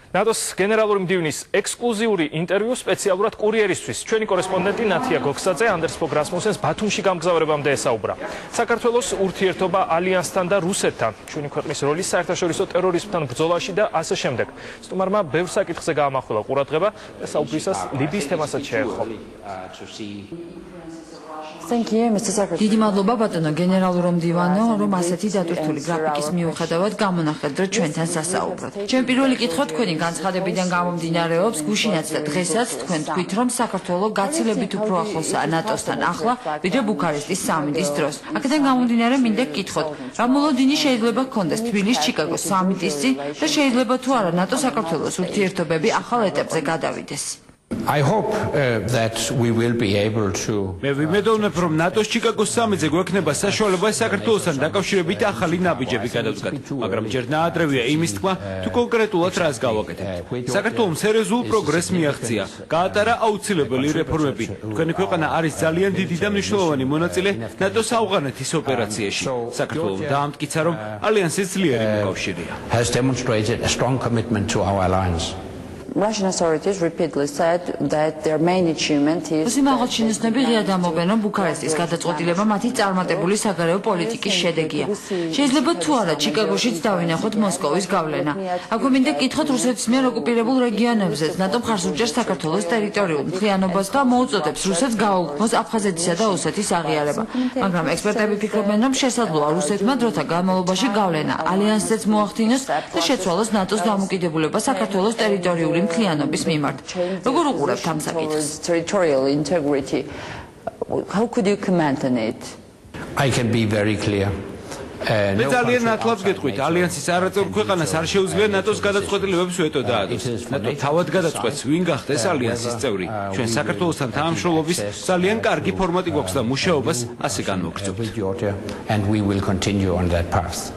ნატოს გენერალური მდივნის ექსკლუზიური ინტერვიუ სპეციალურად კურიერისთვის. ჩვენი კორესპონდენტი ნათია გოქსაძე ანდერს ფოგ რასმუსენს ბათუმში გამგზავრებამდე ესაუბრა. საქართველოს ურთიერთობა ალიანსთან და რუსეთთან, ჩვენი ქვეყნის როლის საერთაშორისო ტერორიზმთან ბრძოლაში და ასე შემდეგ. სტუმარმა ბევრ საკითხზე გაამახვილა ყურადღება და საუბრისას ლიბიის თემასაც შეერხო. დიდი მადლობა ბატონო გენერალურ მდივანო, რომ ასეთი დატვირთული გრაფიკის მიუხედავად გამონახეთ დრო ჩვენთან სასაუბროდ. ჩემ პირველი კითხვა თქვენი განცხადებიდან გამომდინარეობს, გუშინაც და დღესაც თქვენ თქვით, რომ საქართველოს გაცილებით უფრო ახლოსაა ნატოსთან ახლა, ვიდრე ბუქარესტის სამიტის დროს. აქედან გამომდინარე მინდა გკითხოთ, რა მოლოდინი შეიძლება გქონდეს თბილისის ჩიკაგოს სამიტის წინ და შეიძლება თუ არა ნატო-საქართველოს ურთიერთობები ახალ ეტაპზე გადავიდეს. I hope that we will be able to. მე ვიმედოვნებ, რომ ნატოს ჩიკაგოს სამიტზე გვექნება საშუალება საქართველოსთან დაკავშირებით ახალი ნაბიჯები გადავდგათ, მაგრამ ჯერ ნაადრევია იმის თქმა, თუ კონკრეტულად რას გავაკეთებთ. საქართველოს სერიოზულ პროგრესს მიაღწია, გაატარა აუცილებელი რეფორმები. თქვენი ქვეყანა არის ძალიან დიდი და მნიშვნელოვანი მონაწილე ნატოს ავღანეთის ოპერაციაში. საქართველოს დაამტკიცა, რომ ალიანსის ძლიერი მოკავშირეა. Has demonstrated a strong commitment to our alliance. Russian authorities repeatedly said that their main achievement is. რუსი მაღალჩინოსნები ღიად ამბობენ, რომ ბუქარესტის გადაწყვეტილება მათი წარმატებული საგარეო პოლიტიკის შედეგია. შეიძლება თუ არა ჩიკაგოშიც დავინახოთ მოსკოვის გავლენა. აქვე მინდა გკითხოთ რუსეთის მიერ ოკუპირებულ რეგიონებზეც ნატო მხარს უჭერს საქართველოს ტერიტორიულ მთლიანობას და მოუწოდებს რუსეთს გააუქმოს აფხაზეთისა და ოსეთის აღიარება. მაგრამ ექსპერტები ფიქრობენ, რომ შესაძლოა რუსეთმა დროთა განმავლობაში გავლენა ალიანსზეც მოახდინოს და შეცვალოს ნატოს დამოკიდებულება საქართველოს ტერიტორიული მთლიანობის მიმართ. როგორ უყურებთ ამ საკითხს? Territorial integrity. How could you comment on it? I can be very clear. მე ძალიან ნათლად გეტყვით, ალიანსის არაწევრ ქვეყანას არ შეუძლია ნატოს გადაწყვეტილებებს ვეტო დაადოს. ნატო თავად გადაწყვეტს, ვინ გახდეს ალიანსის წევრი. ჩვენ საქართველოსთან თანამშრომლობის ძალიან კარგი ფორმატი გვაქვს და მუშაობას ასე განმოგრძობთ. And we will continue on that path.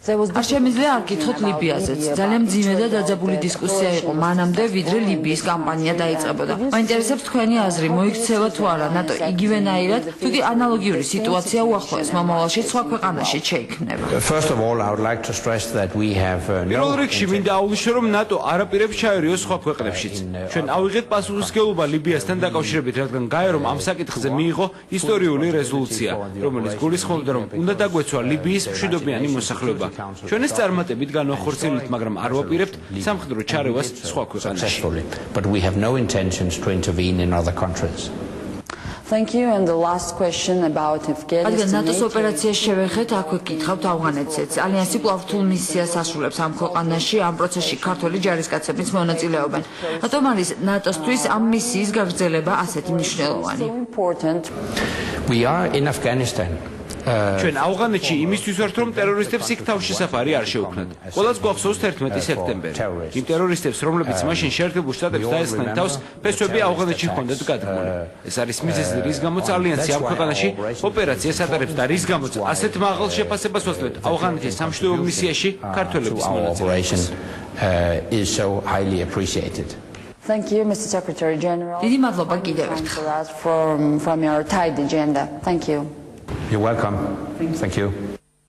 არ შემიძლია არ გითხოთ ლიბიაზეც. ძალიან მძიმე და დაძაბული დისკუსია იყო მანამდე, ვიდრე ლიბიის კამპანია დაიწყებოდა. მაინტერესებს თქვენი აზრი, მოიქცევა თუ არა ნატო იგივენაირად, თუ კი ანალოგიური სიტუაცია უახლოეს მომავალში სხვა ქვეყანაში შეიქმნება. First of all, I would like to stress that we have პირველ რიგში მინდა აღვნიშნო, რომ ნატო არაპირებს ჩაერიოს სხვა ქვეყნებშიც. ჩვენ ავიღეთ პასუხისმგებლობა ლიბიასთან დაკავშირებით, რადგან გაია რომ ამ საკითხზე მიიღო ისტორიული რეზოლუცია, რომელიც გულისხმობდა, რომ უნდა დაგვეცვა ლიბიის მშვიდობიანი მოსახლეობა. ჩვენ ეს წარმატებით განვახორციელებთ, მაგრამ არ ვაპირებთ სამხედრო ჩარევას სხვა ქვეყანაში. But we have no intentions to intervene in other countries. Thank you, and the last question about Afghanistan. ნატოს ოპერაციას შევეხეთ, აქვე გითხავთ ავღანეთზეც. ალიანსი კვლავ რთულ მისიას ასრულებს ამ ქვეყანაში, ამ პროცესში ქართველი ჯარისკაცებიც მონაწილეობენ. რატომ არის ნატოსთვის ამ მისიის გაგრძელება ასეთი მნიშვნელოვანი? We are in Afghanistan. ჩვენ ავღანეთში იმისთვის ვართ, რომ ტერორისტებს იქ თავშესაფარი არ შეუქმნათ. ყველას გვახსოვს 11 სექტემბერი. იმ ტერორისტებს, რომლებიც მაშინ შეერთებულ შტატებს დაესხნენ თავს, ფესვები ავღანეთში ჰქონდათ გადმული. ეს არის მიზეზი, რის გამოც ალიანსი ამ ქვეყანაში ოპერაციას ატარებს და რის გამოც ასეთ მაღალ შეფასებას ვასწრებთ ავღანეთის სამშვიდობო მისიაში ქართველების მონაწილეობას. Is so highly appreciated. Thank you, Mr. Secretary General. დიდი მადლობა კიდევ ერთხელ. From your tight agenda. Thank you. You're welcome. Thank you.